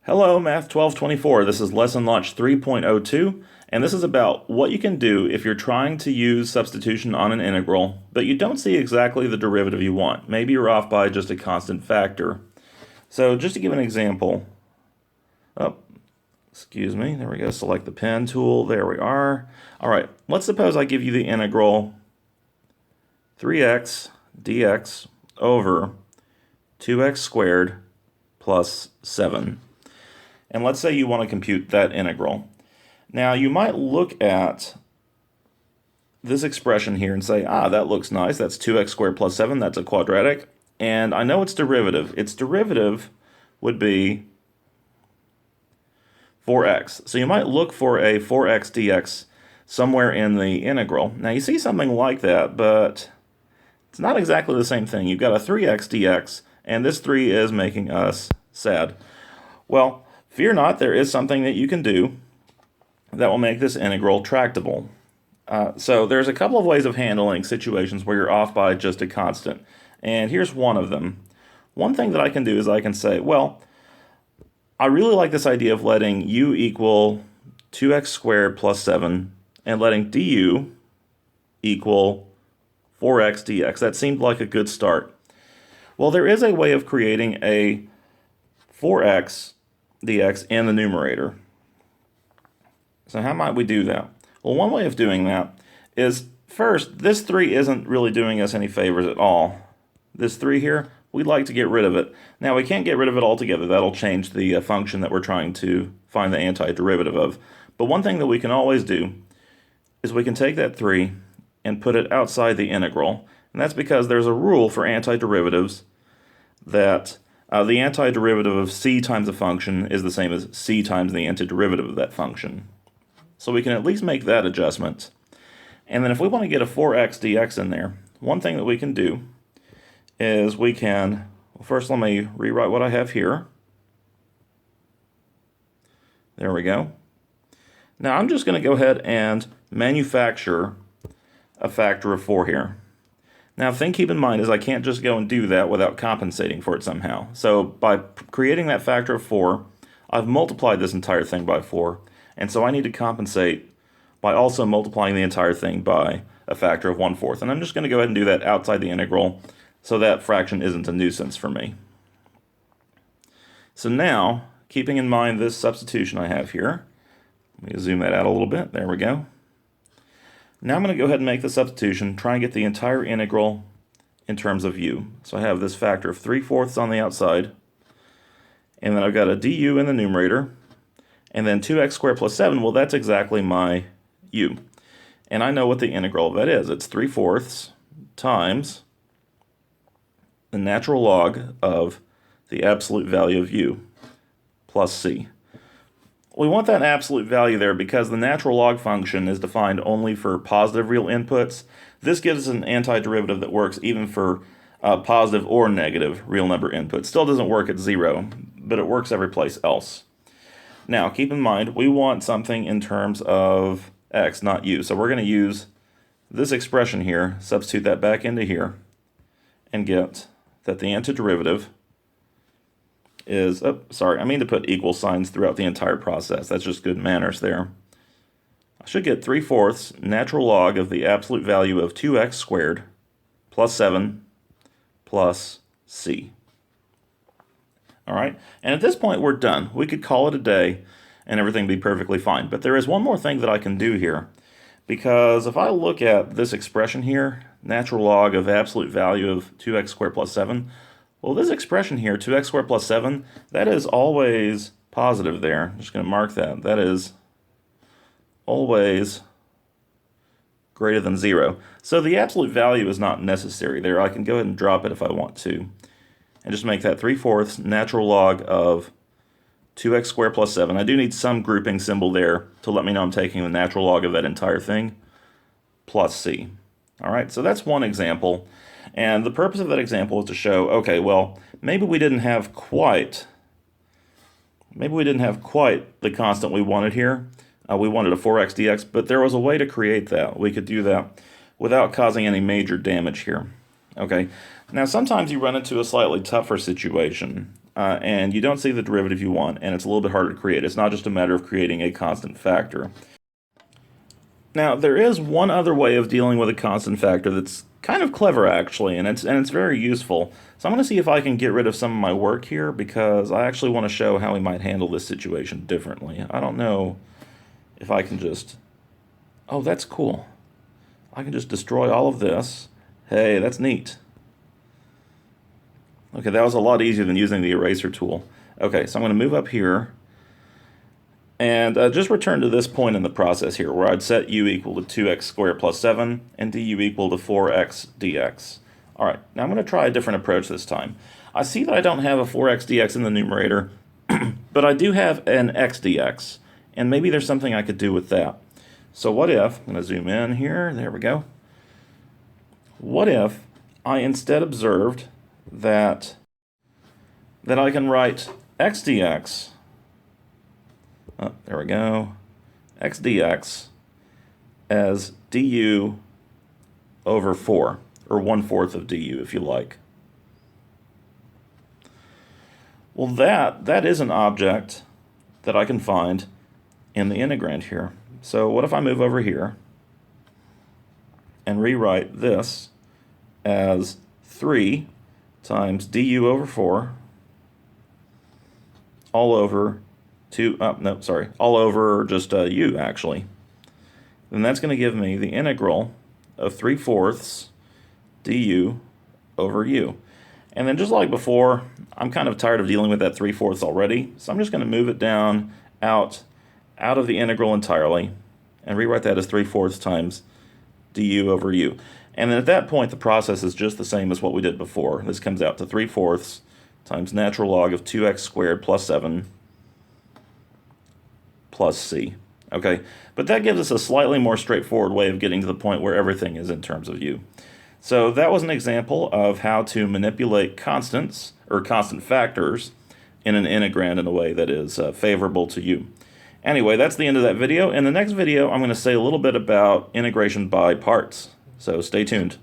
Hello, Math 1224. This is Lesson Launch 3.02, and this is about what you can do if you're trying to use substitution on an integral, but you don't see exactly the derivative you want. Maybe you're off by just a constant factor. So just to give an example, excuse me, there we go, select the pen tool, there we are. All right, let's suppose I give you the integral 3x dx over 2x squared plus 7. And let's say you want to compute that integral. Now you might look at this expression here and say, that looks nice, that's 2x squared plus 7, that's a quadratic, and I know its derivative. Its derivative would be 4x. So you might look for a 4x dx somewhere in the integral. Now you see something like that, but it's not exactly the same thing. You've got a 3x dx, and this 3 is making us sad. Well, fear not, there is something that you can do that will make this integral tractable. So there's a couple of ways of handling situations where you're off by just a constant, and here's one of them. One thing that I can do is I can say, well, I really like this idea of letting u equal 2x squared plus 7 and letting du equal 4x dx. That seemed like a good start. Well, there is a way of creating a 4x dx in the numerator. So how might we do that? Well, one way of doing that is, first, this 3 isn't really doing us any favors at all. This 3 here, we'd like to get rid of it. Now, we can't get rid of it altogether. That'll change the function that we're trying to find the antiderivative of. But one thing that we can always do is we can take that 3 and put it outside the integral. And that's because there's a rule for antiderivatives that the antiderivative of c times a function is the same as c times the antiderivative of that function. So we can at least make that adjustment. And then if we want to get a 4x dx in there, one thing that we can do is we can, well, first let me rewrite what I have here. There we go. Now I'm just going to go ahead and manufacture a factor of 4 here. Now, the thing to keep in mind is I can't just go and do that without compensating for it somehow. So by creating that factor of 4, I've multiplied this entire thing by 4, and so I need to compensate by also multiplying the entire thing by a factor of 1/4. And I'm just going to go ahead and do that outside the integral so that fraction isn't a nuisance for me. So now, keeping in mind this substitution I have here, let me zoom that out a little bit, there we go. Now I'm going to go ahead and make the substitution, try and get the entire integral in terms of u. So I have this factor of 3/4 on the outside, and then I've got a du in the numerator, and then 2x squared plus 7, well, that's exactly my u. And I know what the integral of that is. It's 3/4 times the natural log of the absolute value of u plus c. We want that absolute value there because the natural log function is defined only for positive real inputs. This gives us an antiderivative that works even for positive or negative real number inputs. Still doesn't work at 0, but it works every place else. Now, keep in mind, we want something in terms of x, not u. So we're going to use this expression here, substitute that back into here, and get that the antiderivative is, I mean to put equal signs throughout the entire process. That's just good manners there. I should get 3/4 natural log of the absolute value of 2x squared plus 7 plus c. All right, and at this point we're done. We could call it a day and everything be perfectly fine. But there is one more thing that I can do here, because if I look at this expression here, natural log of absolute value of 2x squared plus 7, well, this expression here, 2x squared plus 7, that is always positive there. I'm just going to mark that. That is always greater than 0. So the absolute value is not necessary there. I can go ahead and drop it if I want to, and just make that 3/4 natural log of 2x squared plus 7. I do need some grouping symbol there to let me know I'm taking the natural log of that entire thing, plus c. All right, so that's one example. And the purpose of that example is to show, okay, well, maybe we didn't have quite the constant we wanted here. We wanted a 4x dx, but there was a way to create that. We could do that without causing any major damage here. Okay, now sometimes you run into a slightly tougher situation. and you don't see the derivative you want, and it's a little bit harder to create. It's not just a matter of creating a constant factor. Now, there is one other way of dealing with a constant factor that's kind of clever, actually, and it's very useful. So I'm going to see if I can get rid of some of my work here, because I actually want to show how we might handle this situation differently. I don't know if I can just... Oh, that's cool. I can just destroy all of this. Hey, that's neat. Okay, that was a lot easier than using the eraser tool. Okay, so I'm going to move up here and just return to this point in the process here, where I'd set u equal to 2x squared plus 7 and du equal to 4x dx. All right, now I'm going to try a different approach this time. I see that I don't have a 4x dx in the numerator, but I do have an x dx, and maybe there's something I could do with that. So what if, I'm going to zoom in here, there we go. What if I instead observed that I can write x dx, oh, there we go, x dx as du over 4, or 1/4 of du if you like. Well, that is an object that I can find in the integrand here. So what if I move over here and rewrite this as 3 times du over 4 all over all over just u, actually. Then that's going to give me the integral of 3/4 du over u. And then just like before, I'm kind of tired of dealing with that 3/4 already, so I'm just going to move it down out of the integral entirely and rewrite that as 3/4 times du over u. And then at that point, the process is just the same as what we did before. This comes out to 3/4 times natural log of 2x squared plus 7 plus c. Okay, but that gives us a slightly more straightforward way of getting to the point where everything is in terms of u. So that was an example of how to manipulate constants, or constant factors, in an integrand in a way that is favorable to u. Anyway, that's the end of that video. In the next video, I'm going to say a little bit about integration by parts. So stay tuned.